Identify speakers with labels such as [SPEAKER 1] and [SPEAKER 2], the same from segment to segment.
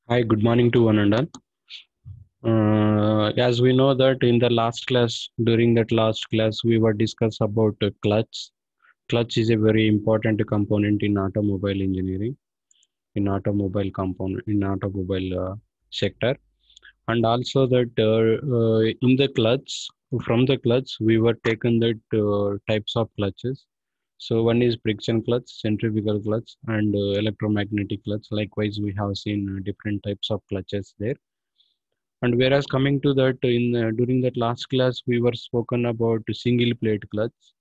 [SPEAKER 1] Hi, good morning to one and all. As we know that in the last class, during that last class, we were discuss about clutch. Clutch is a very important component in automobile engineering, in automobile component, in automobile sector, and also that in the clutch, from the clutch, we were taken that types of clutches. So one is friction clutch, centrifugal clutch, and electromagnetic clutch. Likewise, we have seen different types of clutches there. And whereas coming to that, in during that last class, we were spoken about single plate clutch.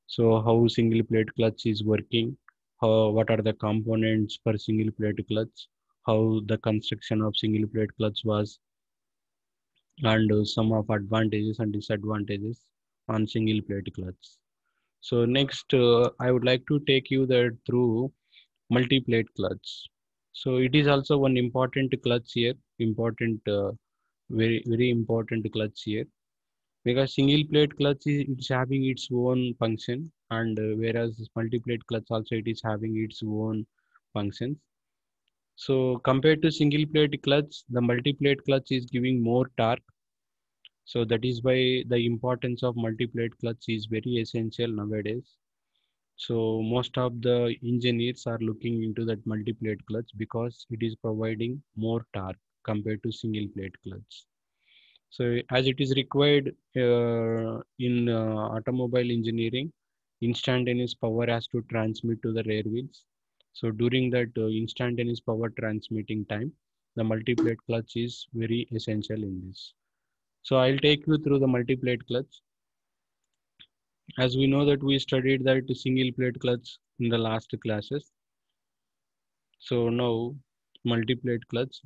[SPEAKER 1] So how single plate clutch is working, how what are the components for single plate clutch, how the construction of single plate clutch was, and some of advantages and disadvantages on single plate clutch. So next, I would like to take you there through multi-plate clutch. So it is also one important clutch here, important, very important clutch here, because single plate clutch is it's having its own function, and whereas multi-plate clutch also it is having its own functions. So compared to single plate clutch, the multi-plate clutch is giving more torque. So that is why the importance of multi-plate clutch is very essential nowadays. So most of the engineers are looking into that multi-plate clutch because it is providing more torque compared to single plate clutch. So as it is required in automobile engineering, instantaneous power has to transmit to the rear wheels. So during that instantaneous power transmitting time, the multi-plate clutch is very essential in this. So I'll take you through the multi-plate clutch. As we know that we studied that single plate clutch in the last classes. So now multi-plate clutch.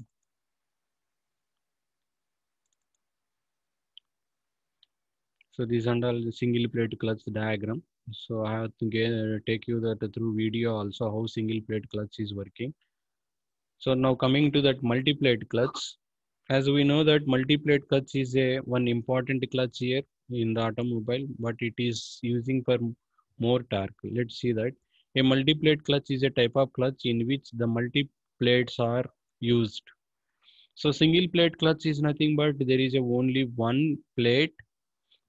[SPEAKER 1] So these are all the single plate clutch diagram. So I have to take you that through video also how single plate clutch is working. So now coming to that multi-plate clutch, as we know that multi-plate clutch is a one important clutch here in the automobile, but it is using for more torque. Let's see that a multi-plate clutch is a type of clutch in which the multi-plates are used. So single plate clutch is nothing but there is a only one plate,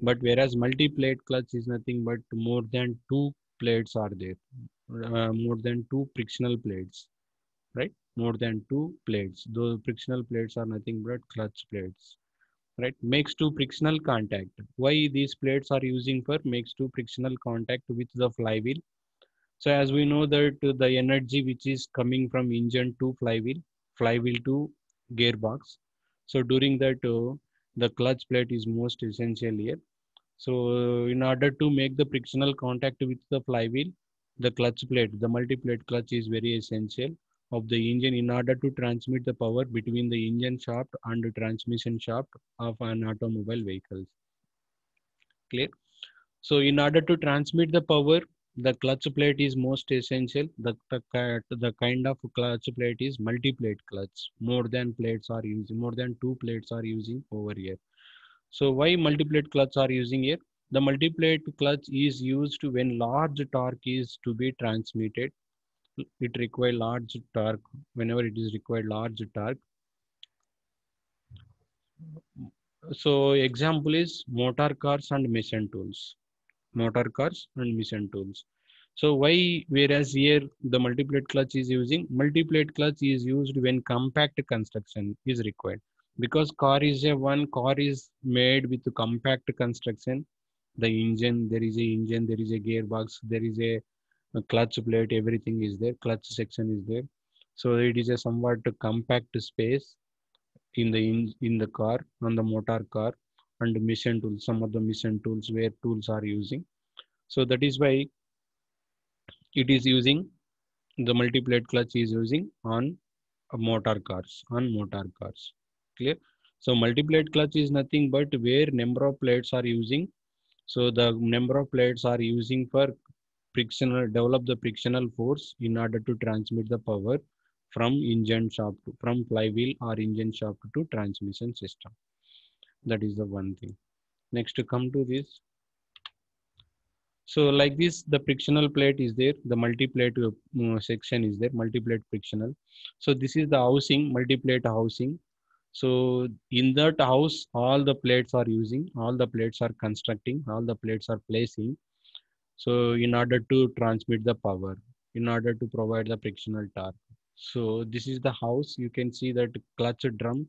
[SPEAKER 1] but whereas multi-plate clutch is nothing but more than two plates are there, more than two frictional plates, right? More than two plates. Those frictional plates are nothing but clutch plates, right? Makes two frictional contact. Why these plates are using for makes two frictional contact with the flywheel. So as we know that the energy which is coming from engine to flywheel, flywheel to gearbox. So during that, the clutch plate is most essential here. So in order to make the frictional contact with the flywheel, the clutch plate, the multi-plate clutch is very essential of the engine in order to transmit the power between the engine shaft and the transmission shaft of an automobile vehicle. Clear? So in order to transmit the power, the clutch plate is most essential. The kind of clutch plate is multi-plate clutch. More than plates are using, more than two plates are using over here. So why multi-plate clutch are using here? The multi-plate clutch is used when large torque is to be transmitted. It requires large torque. Whenever it is required large torque. So example is motor cars and machine tools. Motor cars and machine tools. So why, whereas here the multi-plate clutch is using, multi-plate clutch is used when compact construction is required. Because car is made with compact construction. The engine, there is a engine, there is a gearbox, there is a clutch plate, everything is there, clutch section is there. So it is a somewhat compact space in the car, on the motor car, and mission tools, some of the mission tools where tools are using. So that is why it is using the multi-plate clutch is using on motor cars. Clear? So multi-plate clutch is nothing but where number of plates are using. So the number of plates are using for frictional, develop the frictional force in order to transmit the power from engine shaft from flywheel or engine shaft to transmission system. That is the one thing. Next to come to this. So like this, the frictional plate is there, the multi-plate section is there, multi-plate frictional. So this is the housing, multi-plate housing. So in that house, all the plates are using, all the plates are constructing, all the plates are placing. So in order to transmit the power, in order to provide the frictional torque. So this is the house. You can see that clutch drum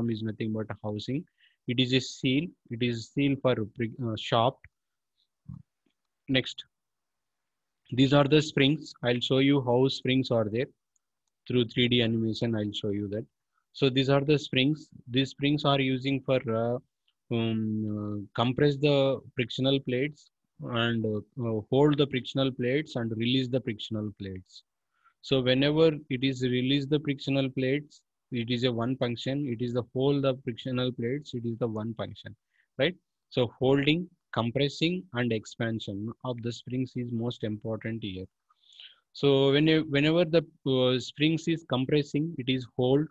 [SPEAKER 1] is nothing but a housing. It is a seal. It is seal for shaft. Next, these are the springs. I'll show you how springs are there through 3D animation. I'll show you that. So these are the springs. These springs are using for compress the frictional plates and hold the frictional plates and release the frictional plates. So whenever it is release the frictional plates, it is a one function. It is the hold the frictional plates. It is the one function, right? So holding, compressing, and expansion of the springs is most important here. So whenever the springs is compressing, it is hold.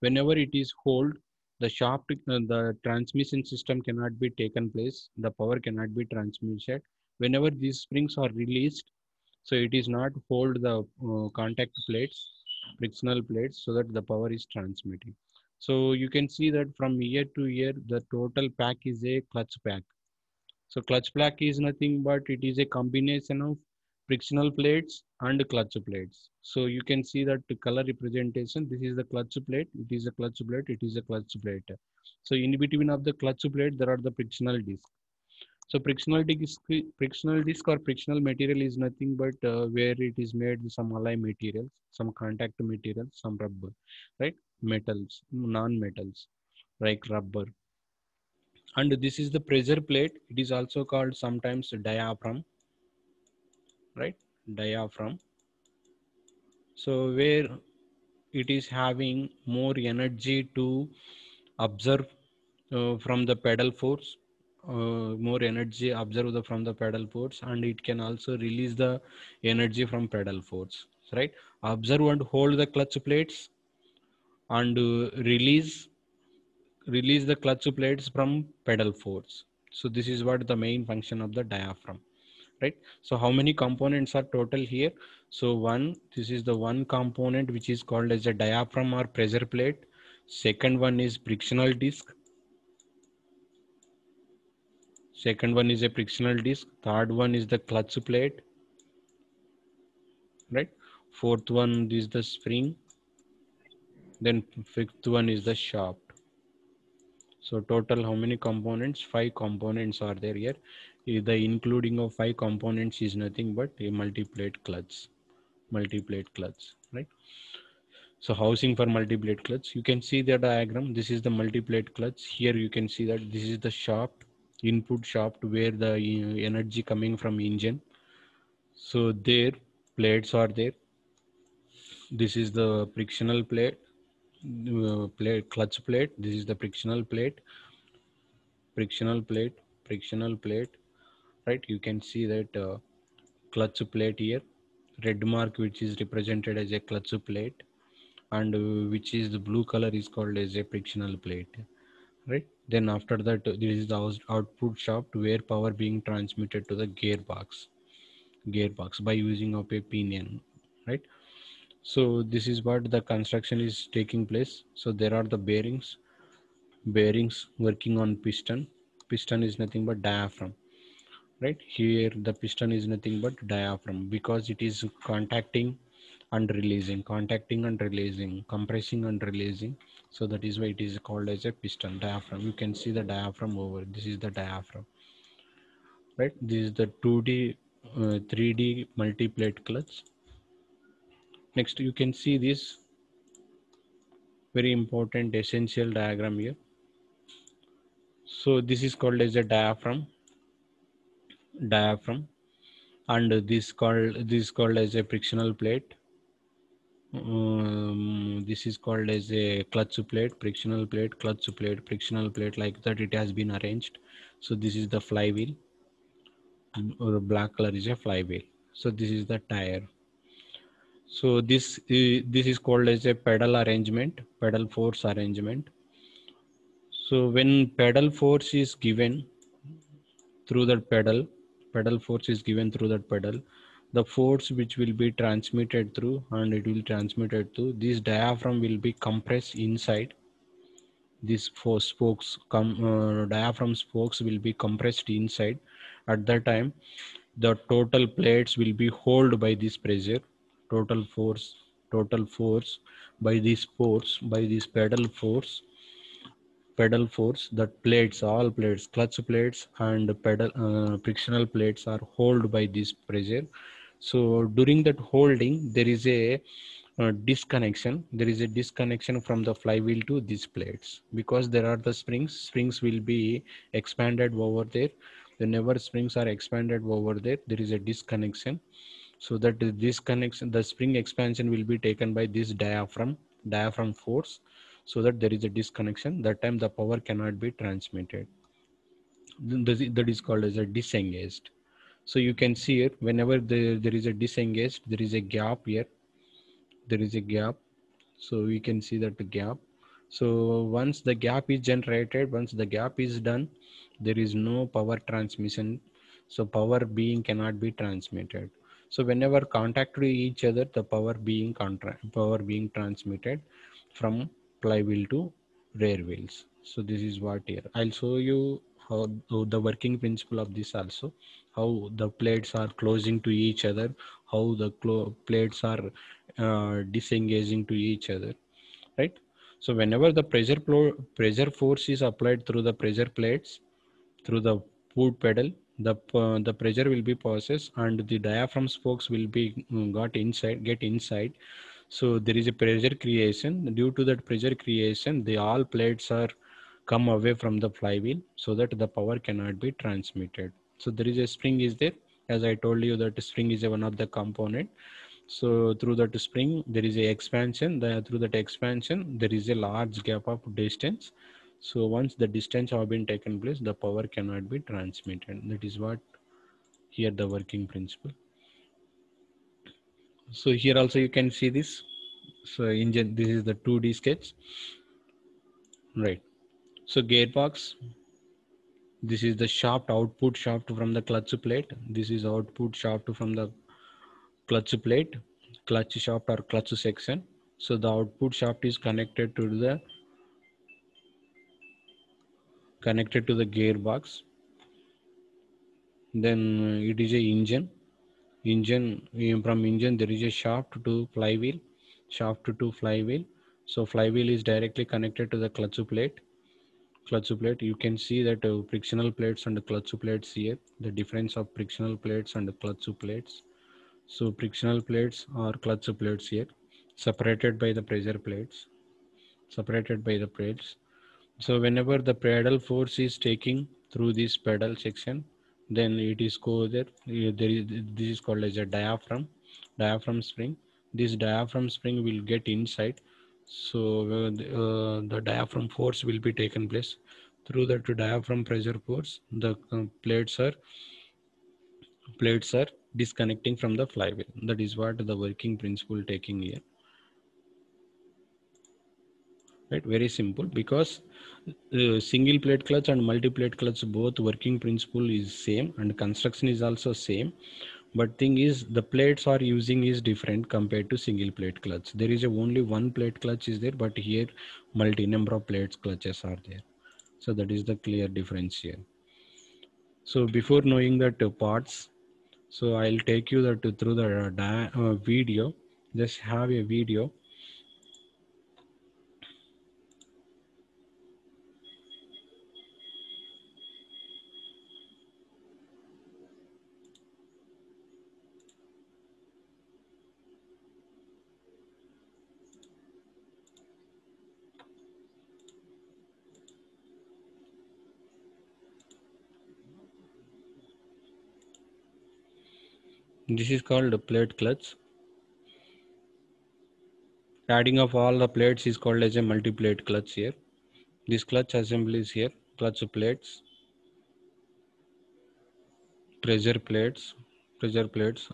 [SPEAKER 1] Whenever it is hold, the shaft, the transmission system cannot be taken place. The power cannot be transmitted. Whenever these springs are released, so it is not hold the contact plates, frictional plates, so that the power is transmitting. So you can see that from year to year, the total pack is a clutch pack. So clutch pack is nothing but it is a combination of frictional plates and clutch plates. So you can see that the color representation, this is the clutch plate, it is a clutch plate, it is a clutch plate. So in between of the clutch plate, there are the frictional disc. So frictional disc or frictional material is nothing but where it is made some alloy materials, some contact materials, some rubber, right? Metals, non-metals, like rubber. And this is the pressure plate. It is also called sometimes diaphragm, right? Diaphragm. So where it is having more energy to observe from the pedal force, more energy observed from the pedal force, and it can also release the energy from pedal force, right? Observe and hold the clutch plates and release the clutch plates from pedal force. So this is what the main function of the diaphragm, right? So how many components are total here? So this is the one component which is called as a diaphragm or pressure plate. Second one is frictional disc. Second one is a frictional disc. Third one is the clutch plate, right? Fourth one is the spring. Then fifth one is the shaft. So total how many components? 5 components are there here. The including of 5 components is nothing but a multi-plate clutch. Multi-plate clutch, right? So housing for multi-plate clutch. You can see the diagram. This is the multi-plate clutch. Here you can see that this is the shaft, input shaft where the energy coming from engine. So there plates are there. This is the frictional plate, clutch plate. This is the frictional plate, frictional plate, frictional plate, right? You can see that clutch plate here, red mark which is represented as a clutch plate, and which is the blue color is called as a frictional plate, right? Then after that, this is the output shaft where power being transmitted to the gearbox by using of a pinion, right? So this is what the construction is taking place. So there are the bearings working on piston. Piston is nothing but diaphragm, right? Here the piston is nothing but diaphragm because it is contacting and releasing, compressing and releasing. So that is why it is called as a piston diaphragm. You can see the diaphragm over. This is the diaphragm, right? This is the 2D, 3D multi-plate clutch. Next, you can see this very important essential diagram here. So this is called as a diaphragm, and this called as a frictional plate. This is called as a clutch plate, frictional plate, clutch plate, frictional plate, like that it has been arranged. So this is the flywheel, or the black color is a flywheel. So this is the tire. So this is called as a pedal arrangement, pedal force arrangement. So when pedal force is given through the pedal pedal force is given through that pedal. The force which will be transmitted through, and it will transmitted to this diaphragm will be compressed inside. These four spokes diaphragm spokes will be compressed inside. At that time, the total plates will be held by this pressure. Total force by this pedal force, that plates, all plates, clutch plates and pedal frictional plates are held by this pressure. So during that holding, there is a disconnection from the flywheel to these plates, because there are the springs will be expanded over there. Whenever springs are expanded over there, there is a disconnection. So that this connection, the spring expansion will be taken by this diaphragm force, so that there is a disconnection. That time the power cannot be transmitted. That is called as a disengaged. So you can see it, whenever there is a disengaged, there is a gap here. There is a gap. So we can see that the gap. So once the gap is generated, once the gap is done, there is no power transmission. So power being cannot be transmitted. So whenever contact to each other, the power being transmitted from flywheel to rear wheels. So this is what here. I'll show you how the working principle of this also, how the plates are closing to each other, how the plates are disengaging to each other, right? So whenever the pressure force is applied through the pressure plates, through the foot pedal, the pressure will be processed and the diaphragm spokes will be get inside. So there is a pressure creation. Due to that pressure creation, the all plates are come away from the flywheel, so that the power cannot be transmitted. So there is a spring is there. As I told you, that spring is one of the component. So through that spring, there is a expansion. Through that expansion, there is a large gap of distance. So once the distance have been taken place, the power cannot be transmitted. That is what here the working principle. So here also you can see this. So engine, this is the 2D sketch, right? So gearbox, this is the shaft, output shaft from the clutch plate. This is output shaft from the clutch plate, clutch shaft or clutch section. So the output shaft is connected to the gearbox. Then it is a engine. From engine there is a shaft to flywheel. So flywheel is directly connected to the clutch plate. You can see that frictional plates and clutch plates here, the difference of frictional plates and clutch plates. So frictional plates or clutch plates here, separated by the pressure plates, separated by the plates. So whenever the pedal force is taking through this pedal section, then it is go there. This is called as a diaphragm spring. This diaphragm spring will get inside. So the diaphragm force will be taken place. Through that diaphragm pressure force, the plates are disconnecting from the flywheel. That is what the working principle taking here. Right, very simple, because single plate clutch and multi plate clutch both working principle is same and construction is also same, but thing is the plates are using is different compared to single plate clutch. There is only one plate clutch is there, but here multi number of plates clutches are there. So that is the clear difference here. So before knowing that parts, so I'll take you that through the video. Just have a video. This is called a plate clutch. Adding of all the plates is called as a multi-plate clutch here. This clutch assembly is here. Clutch plates, pressure plates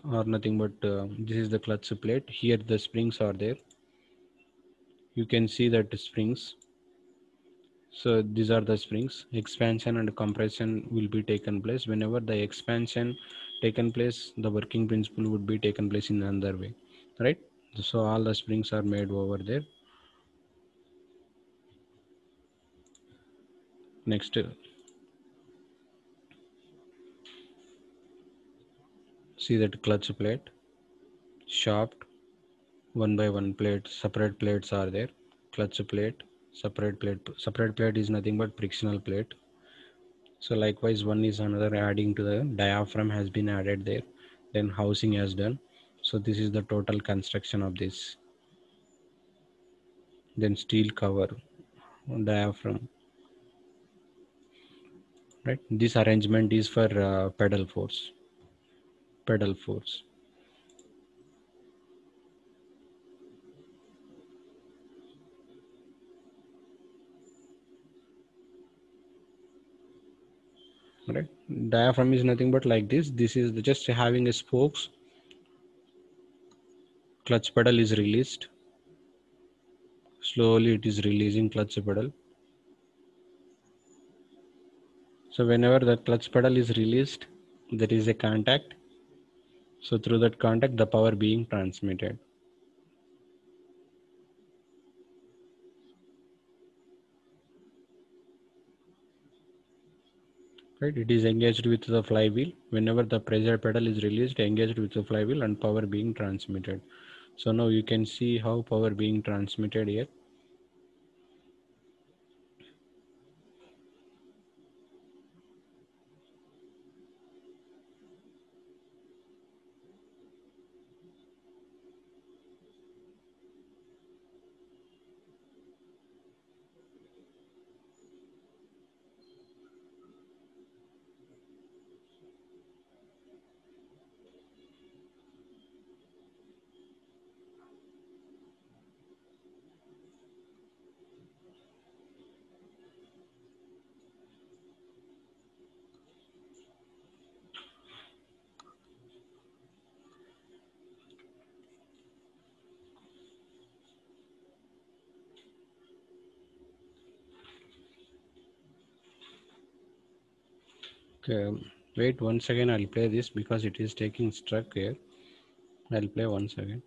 [SPEAKER 1] are nothing but this is the clutch plate. Here the springs are there. You can see that the springs. So these are the springs. Expansion and compression will be taken place. Whenever the expansion taken place, the working principle would be taken place in another way, right? So all the springs are made over there. Next, see that clutch plate, shaft, one by one plate, separate plates are there. Clutch plate, separate plate is nothing but frictional plate. So likewise, one is another adding to the diaphragm has been added there. Then housing has done. So this is the total construction of this. Then steel cover, diaphragm, right? This arrangement is for pedal force, right? Diaphragm is nothing but like this. This is just having a spokes. Clutch pedal is released. Slowly it is releasing clutch pedal. So whenever the clutch pedal is released, there is a contact. So through that contact, the power being transmitted. Right, it is engaged with the flywheel. Whenever the pressure pedal is released, engaged with the flywheel and power being transmitted. So now you can see how power being transmitted here. Okay, wait 1 second, I'll play this because it is taking struck here. I'll play 1 second.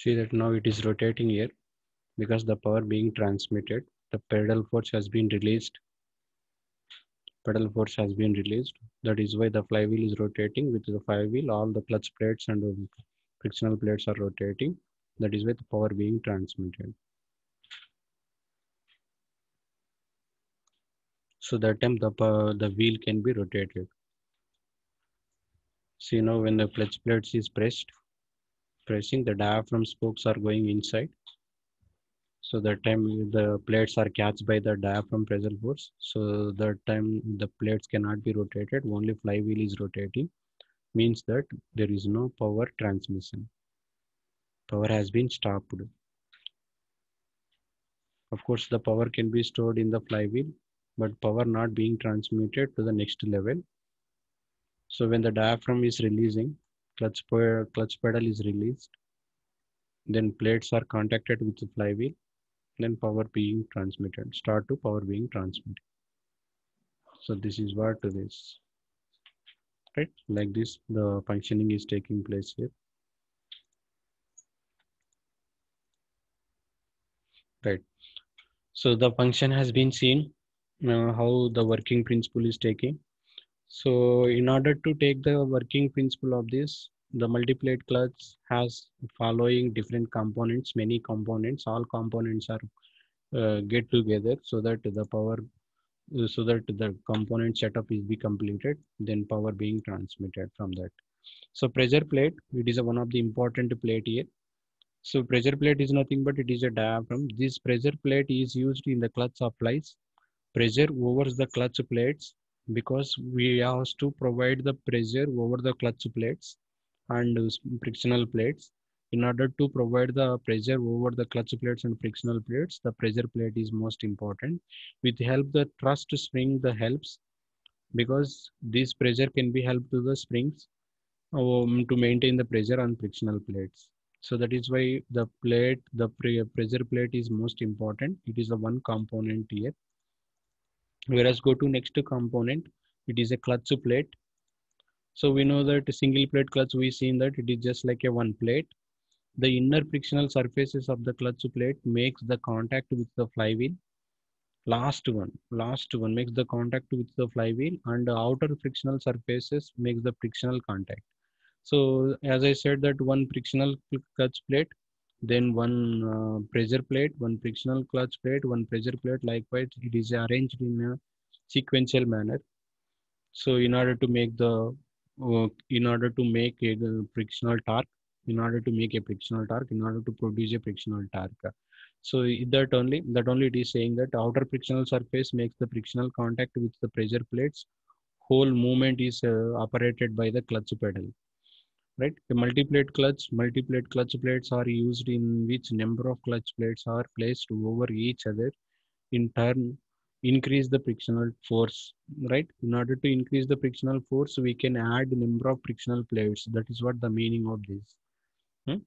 [SPEAKER 1] See that now it is rotating here because the power being transmitted. The pedal force has been released. Pedal force has been released. That is why the flywheel is rotating. With the flywheel, all the clutch plates and frictional plates are rotating. That is why the power being transmitted. So that time the wheel can be rotated. See now when the clutch plates is pressing, the diaphragm spokes are going inside. So that time the plates are catched by the diaphragm pressure force, so that time the plates cannot be rotated, only flywheel is rotating, means that there is no power transmission, power has been stopped. Of course the power can be stored in the flywheel, but power not being transmitted to the next level. So when the diaphragm is releasing, clutch pedal is released, then plates are contacted with the flywheel, then power being transmitted, start to power being transmitted. So this is what this, right? Like this, the functioning is taking place here, right? So the function has been seen, how the working principle is taking. So in order to take the working principle of this, the multiplate clutch has following different components, many components, all components are get together so that the power, so that the component setup is be completed, then power being transmitted from that. So pressure plate, it is a one of the important plate here. So pressure plate is nothing but it is a diaphragm. This pressure plate is used in the clutch applies pressure over the clutch plates, because we have to provide the pressure over the clutch plates and frictional plates. In order to provide the pressure over the clutch plates and frictional plates, the pressure plate is most important. With help the thrust spring the helps, because this pressure can be helped to the springs to maintain the pressure on frictional plates. So that is why the plate, the pressure plate is most important. It is the one component here. Whereas go to next component, it is a clutch plate. So we know that a single plate clutch, we seen that it is just like a one plate. The inner frictional surfaces of the clutch plate makes the contact with the flywheel. Last one makes the contact with the flywheel, and the outer frictional surfaces makes the frictional contact. So as I said that one frictional clutch plate, then one pressure plate, one frictional clutch plate, one pressure plate. Likewise, it is arranged in a sequential manner. So in order to make a frictional torque, in order to produce a frictional torque. So that only it is saying that outer frictional surface makes the frictional contact with the pressure plates. Whole movement is operated by the clutch pedal, right? The multiplate clutch plates are used in which number of clutch plates are placed over each other, in turn increase the frictional force, right? In order to increase the frictional force, we can add number of frictional plates. That is what the meaning of this. Hmm?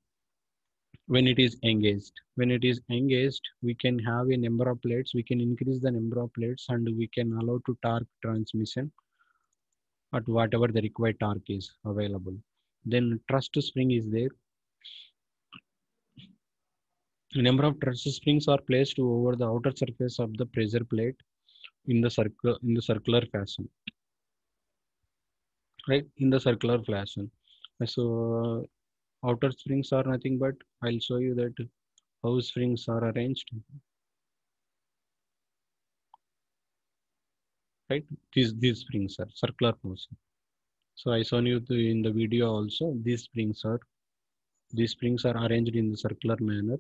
[SPEAKER 1] When it is engaged, we can have a number of plates, we can increase the number of plates, and we can allow to torque transmission at whatever the required torque is available. Then thrust spring is there. A number of truss springs are placed over the outer surface of the pressure plate in the circular fashion, right? In the circular fashion. So outer springs are nothing but, I'll show you that how springs are arranged, right? These springs are circular motion. So I shown you in the video also. These springs are arranged in the circular manner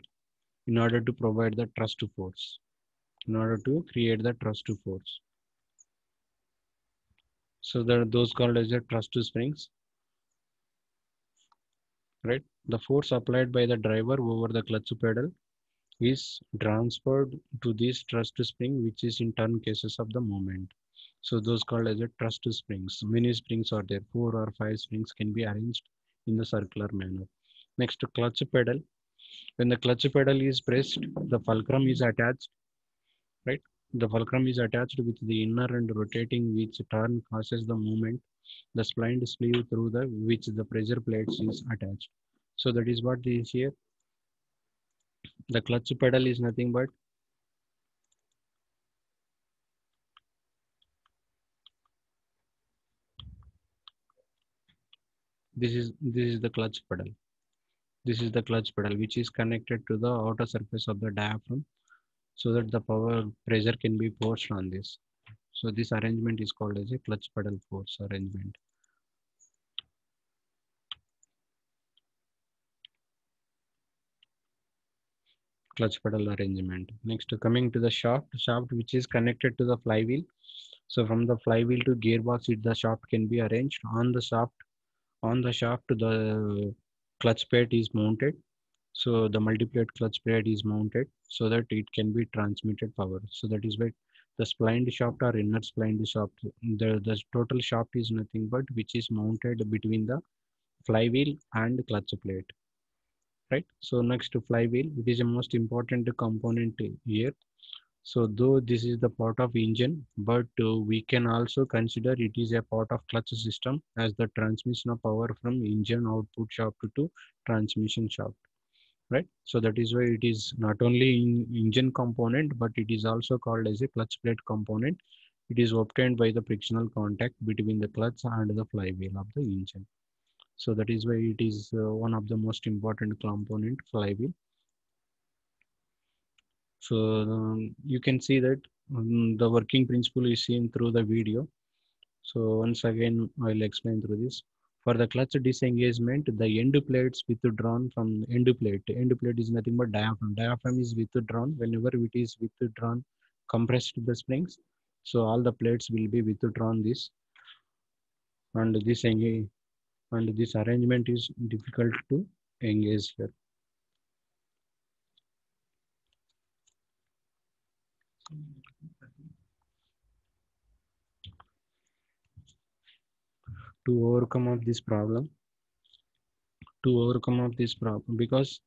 [SPEAKER 1] in order to provide the thrust force. In order to create the thrust force. So those called as the thrust springs, right? The force applied by the driver over the clutch pedal is transferred to this thrust spring, which is in turn cases of the moment. So those called as a thrust springs. Many springs are there. 4 or 5 springs can be arranged in the circular manner. Next, clutch pedal. When the clutch pedal is pressed, the fulcrum is attached, right? The fulcrum is attached with the inner and rotating, which turn causes the movement. The splined sleeve through the which the pressure plates is attached. So that is what is here. The clutch pedal is nothing but this is the clutch pedal. This is the clutch pedal which is connected to the outer surface of the diaphragm, so that the power pressure can be forced on this. So this arrangement is called as a clutch pedal force arrangement. clutch pedal arrangement. Next, coming to the shaft which is connected to the flywheel. So from the flywheel to gearbox, the shaft can be arranged on the shaft. On the shaft, the clutch plate is mounted. So the multi-plate clutch plate is mounted so that it can be transmitted power. So that is why the splined shaft or inner splined shaft, the total shaft is nothing but which is mounted between the flywheel and clutch plate, right? So next to flywheel, it is the most important component here. So though this is the part of engine, but we can also consider it is a part of clutch system as the transmission of power from engine output shaft to transmission shaft, right? So that is why it is not only in engine component, but it is also called as a clutch plate component. It is obtained by the frictional contact between the clutch and the flywheel of the engine. So that is why it is one of the most important component, flywheel. So you can see that the working principle is seen through the video. So once again, I'll explain through this. For the clutch disengagement, the end plates withdrawn from end plate. End plate is nothing but diaphragm. Diaphragm is withdrawn whenever it is withdrawn, compressed the springs. So all the plates will be withdrawn this, and this engage and this arrangement is difficult to engage here. To overcome of this problem, because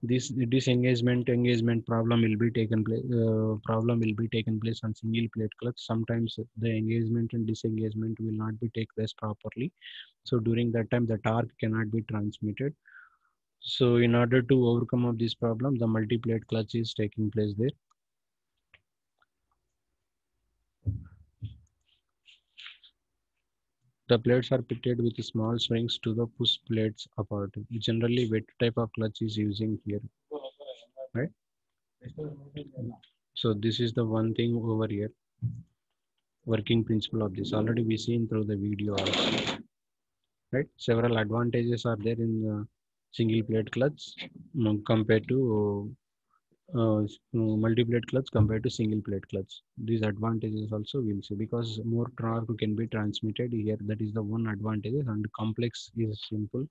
[SPEAKER 1] this disengagement problem will be taken place on single plate clutch. Sometimes the engagement and disengagement will not be take place properly, so during that time the torque cannot be transmitted. So in order to overcome of this problem, the multi-plate clutch is taking place there. The plates are fitted with small springs to the push plates apart. Generally wet type of clutch is using here, right? So this is the one thing over here, working principle of this. Already we seen through the video also, right? Several advantages are there in the single plate clutch compared to multi-plate clutch compared to single plate clutch. These advantages also we'll see, because more torque can be transmitted here. That is the one advantage, and complex is simple,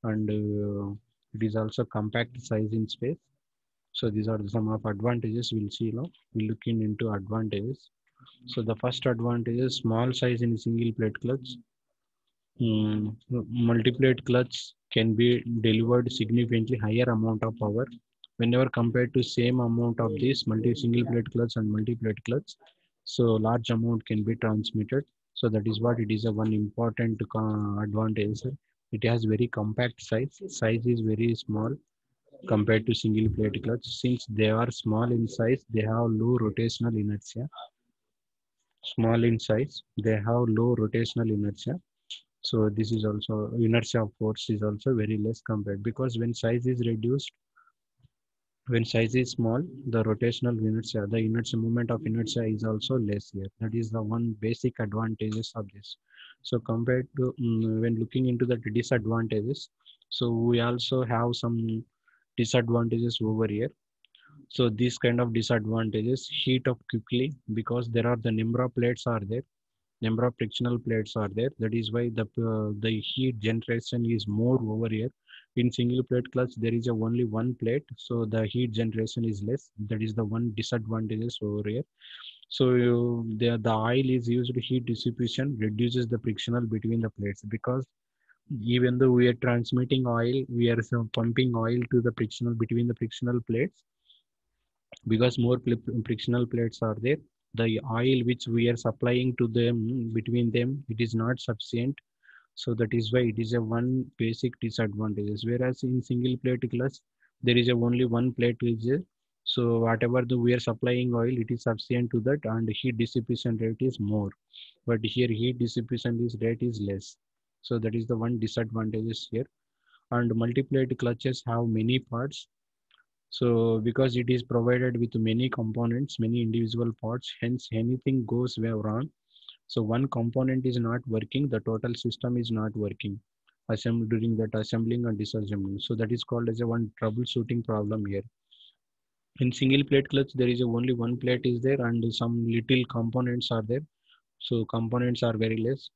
[SPEAKER 1] and it is also compact size in space. So these are some of advantages we'll see now. We're looking into advantages. So the first advantage is small size in single plate clutch. Multi-plate clutch can be delivered significantly higher amount of power whenever compared to same amount of this single plate clutch and multi-plate clutch. So large amount can be transmitted. So that is what it is a one important advantage. It has very compact size. Size is very small compared to single plate clutch. Since they are small in size, they have low rotational inertia. Small in size, they have low rotational inertia. So this is also inertia of force is also very less compared, because when size is small, the rotational inertia, the inertia moment of inertia is also less here. That is the one basic advantages of this. So compared to when looking into the disadvantages, so we also have some disadvantages over here. So these kind of disadvantages: heat up quickly, because there are the number of plates are there, number of frictional plates are there. That is why the heat generation is more over here. In single plate clutch, there is a only one plate, so the heat generation is less. That is the one disadvantages over here. So the oil is used, heat dissipation reduces the frictional between the plates, because even though we are transmitting oil, we are pumping oil to the frictional between the frictional plates, because more frictional plates are there. The oil which we are supplying to them between them, it is not sufficient. So that is why it is a one basic disadvantages. Whereas in single plate clutch, there is a only one plate is there. So whatever we are supplying oil, it is sufficient to that, and heat dissipation rate is more. But here heat dissipation is rate is less. So that is the one disadvantages here. And multi-plate clutches have many parts. So because it is provided with many components, many individual parts, hence anything goes wrong. So one component is not working, the total system is not working. During that assembling and disassembling. So that is called as a one troubleshooting problem here. In single plate clutch there is only one plate is there and some little components are there, so components are very less.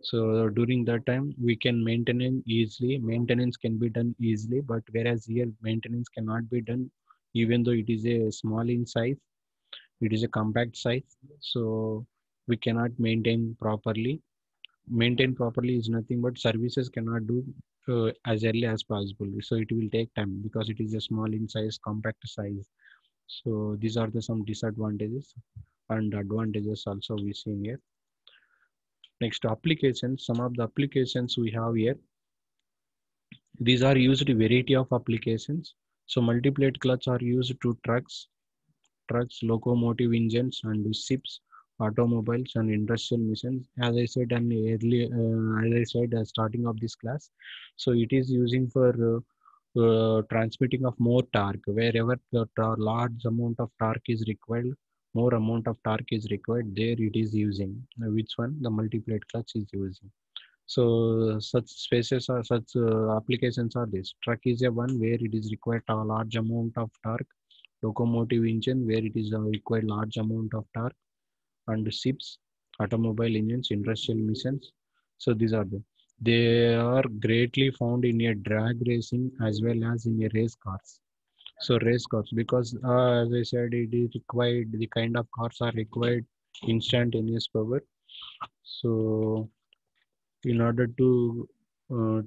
[SPEAKER 1] So during that time we can maintain easily, maintenance can be done easily, but whereas here maintenance cannot be done even though it is a small in size, it is a compact size, so we cannot maintain properly is nothing but services cannot do as early as possible, so it will take time because it is a small in size, compact size. So these are the some disadvantages and advantages also we see here. Next, applications. Some of the applications we have here. These are used in variety of applications. So multi-plate clutch are used to locomotive engines, and ships, automobiles, and industrial machines. As I said and earlier, as I said, starting of this class, so it is using for transmitting of more torque. Wherever the large amount of torque is required, more amount of torque is required. There it is using. Which one? The multi-plate clutch is using. So such spaces or such applications are this. Truck is a one where it is required a large amount of torque. Locomotive engine where it is required large amount of torque, and ships, automobile engines, industrial missions. So these are the. They are greatly found in a drag racing as well as in a race cars. So race cars because as I said, it is required. The kind of cars are required instantaneous power. So in order to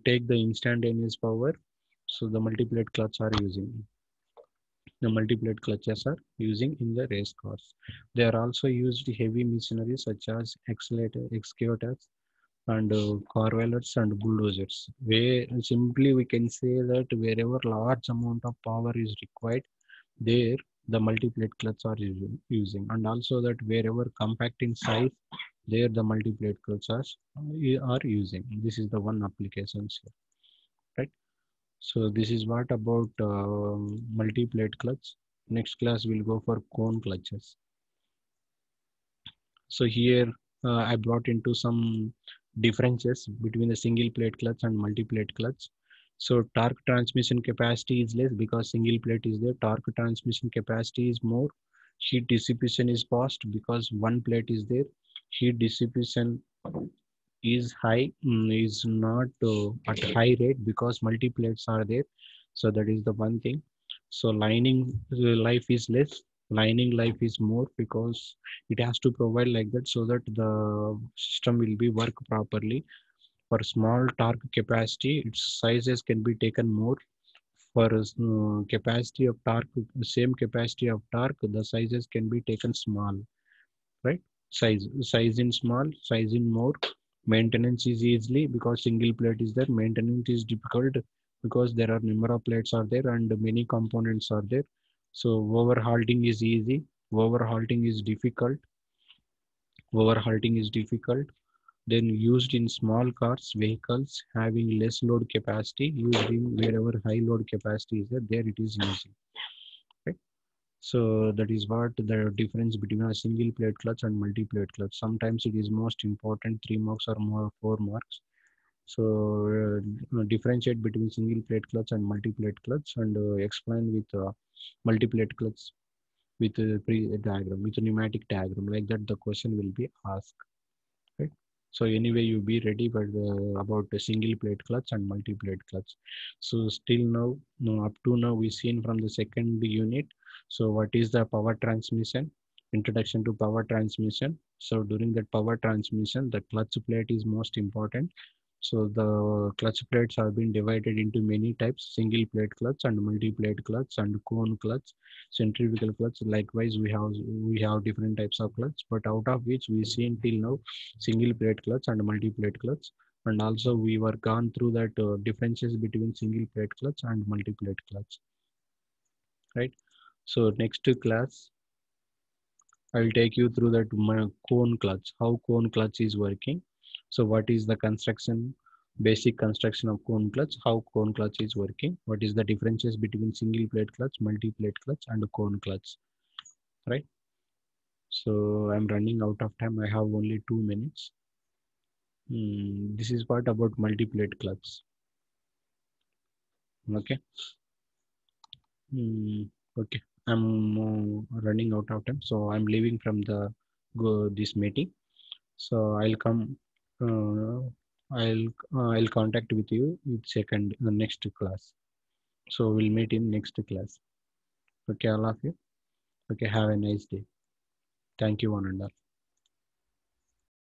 [SPEAKER 1] take the instantaneous power, so the multi-plate clutches are using in the race cars. They are also used heavy machinery such as excavators, and carvelers and bulldozers. Where simply we can say that wherever large amount of power is required, there the multi-plate clutch are using, and also that wherever compact in size, there the multi-plate clutches are using. This is the one applications here, right? So this is what about multi-plate clutch. Next class we'll go for cone clutches. So here I brought into some differences between the single plate clutch and multi-plate clutch. So torque transmission capacity is less because single plate is there. Torque transmission capacity is more. Heat dissipation is fast because one plate is there. Heat dissipation is high, is not at high rate because multi plates are there. So that is the one thing. So lining life is less, lining life is more because it has to provide like that so that the system will be work properly. For small torque capacity, its sizes can be taken more. For capacity of torque, same capacity of torque, the sizes can be taken small, right? Size in small, size in more. Maintenance is easily because single plate is there. Maintenance is difficult because there are number of plates are there and many components are there. So overhauling is easy, overhauling is difficult. Overhauling is difficult. Then used in small cars, vehicles having less load capacity, used in wherever high load capacity is there, there it is using, right? So that is what the difference between a single plate clutch and multi plate clutch. Sometimes it is most important 3 marks or more 4 marks. So differentiate between single plate clutch and multi plate clutch, and explain with multi plate clutch with a pre diagram, with a pneumatic diagram. Like that, the question will be asked. Right. So anyway, you be ready, but about the single plate clutch and multi plate clutch. So still now, no, up to now we seen from the second unit. So what is the power transmission? Introduction to power transmission. So during that power transmission, the clutch plate is most important. So the clutch plates have been divided into many types: single plate clutch and multi plate clutch and cone clutch, centrifugal clutch. Likewise, we have different types of clutch, but out of which we see until now single plate clutch and multi plate clutch. And also we were gone through that differences between single plate clutch and multi plate clutch, right? So next class I'll take you through that cone clutch, how cone clutch is working. So what is the construction, basic construction of cone clutch, how cone clutch is working, what is the differences between single plate clutch, multi plate clutch and cone clutch, right? So I'm running out of time. I have only 2 minutes. This is what about multi plate clutch. Okay. Hmm, okay. I'm running out of time, so I'm leaving from the go this meeting. So I'll come. Uh, I'll contact with you with second next class. So we'll meet in next class. Okay, all of you. Okay, have a nice day. Thank you, one and all.